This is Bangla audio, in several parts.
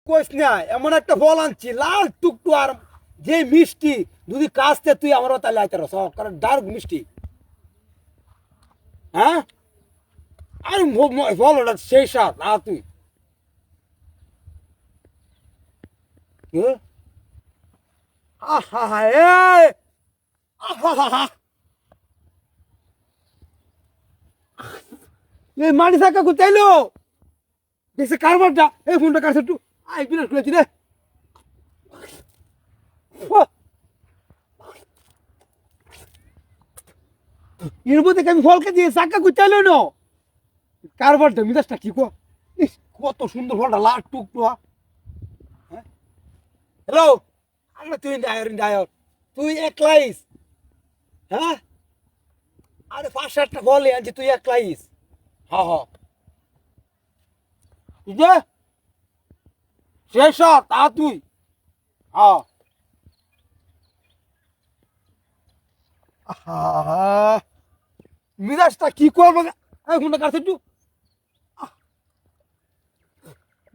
কইস না এমন একটা ফল আনছি লাল টুকটু আর যে মিষ্টি যদি কাছতে তুই আমারও তাহলে আইতে রস কারণ ডার্ক মিষ্টি হ্যাঁ আরে ফল ওটা সেই স্বাদ না তুই আহা হা এ আহা হা হা এই মাটি থাকা কোথাইলো দেখছে কারবারটা এই ফোনটা কাছে একটু আই বিনাশ করেছি রে এর মধ্যে আমি ফলকে দিয়ে চাকা কোথাইলো না কারবারটা মিজাজটা কি কত সুন্দর ফলটা লাল টুকটুয়া হ্যালো আরে তুই ডায়র তুই একলাইস হ্যাঁ আরে 5-7টা ফল আনছি তুই একলাইস হ্যাঁ হ্যাঁ বুঝলে শেষ তা তুই হ্যাঁ মিজাজটা কি করবো ফোনটা কাছে একটু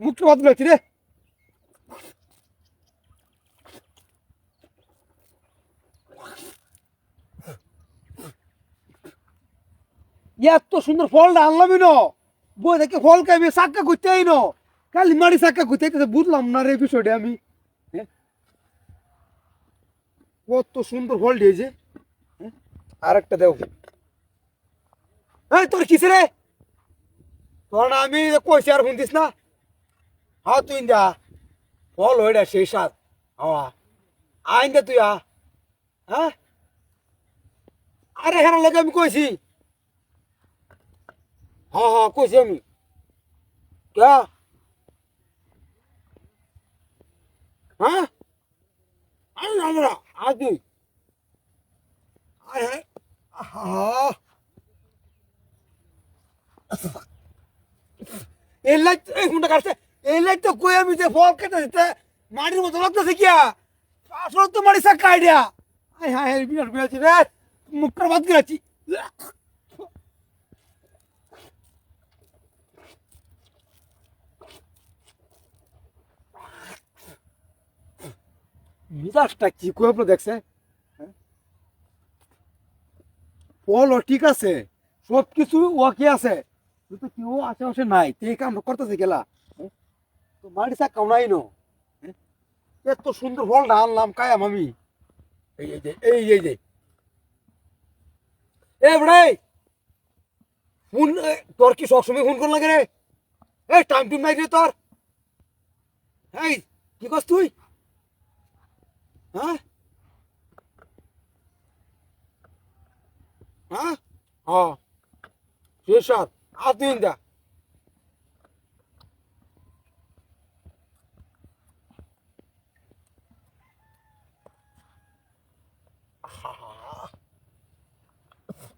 মুখটা বাদ লাগছি রে এত সুন্দর ফলটা আনলামই ন বই থেকে ফল খাইবে চাক্কা করতেই ন খালি মারি চাক্কা করতে বুঝলাম না রে বিষয়টা আমি কত সুন্দর ফল দিয়েছে আর একটা দেও এই তোর কিসে রে তোর না আমি কইছি আর শুনতিস না হ্যাঁ তুই যা ফল ওইটা সেই সাত হ্যাঁ আইন দে তুই হ্যাঁ আরে হ্যাঁ লাগে আমি কইছি হ্যাঁ হ্যাঁ কইছি আমি क्या हाँ अरे हमरा आज आए हैं हाँ এই লাইট এই ফোনটা কাটছে এই লাইট তো কই আমি যে ফল কেটে দিতে মাটির মতো লাগতেছে কি আসলে তো মাটি সাক্কা আইডিয়া আই হ্যাঁ বিরাট বিরাট রে মুখটা বাদ গেছি মিজাজটা কি কই আপনি দেখছে ফল ঠিক আছে সব কিছু ওকে আছে কিন্তু কেউ আশেপাশে নাই এই কাম করতেছে গেলা তো মাটি সাক্কাও নাই নো এত সুন্দর ফলটা আনলাম কায়াম আমি এই যে এ বড়াই ফোন তোর কি সবসময় ফোন কর লাগে রে এই টাইম টু নাই রে তোর এই কি করছ তুই হ্যাঁ হ্যাঁ হ্যাঁ শেষ আর দিন দা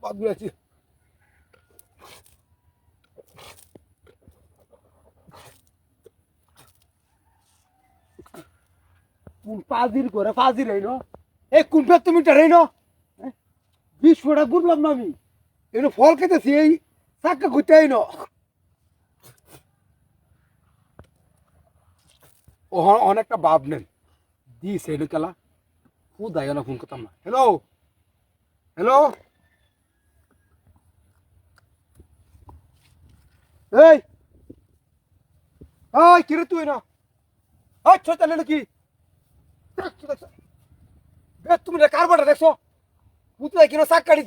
বাদ দিয়েছি কোন পাজির করে পাজির এই নো এই কোন পে তুমি টারে নো 20 ফোটা বুঝলাম না আমি এনো ফল খেতেছি এই চাক্কা ঘুরতেই নো ও অনেকটা ভাব নেন দিস এনো কেলা খুদাই না ফোন করতাম না হ্যালো হ্যালো এই ওই কিরে তুই না ওই ছোট নাকি তুমি কারবারটা দেখছো বুঝতে কিনা চাক্কাড়ি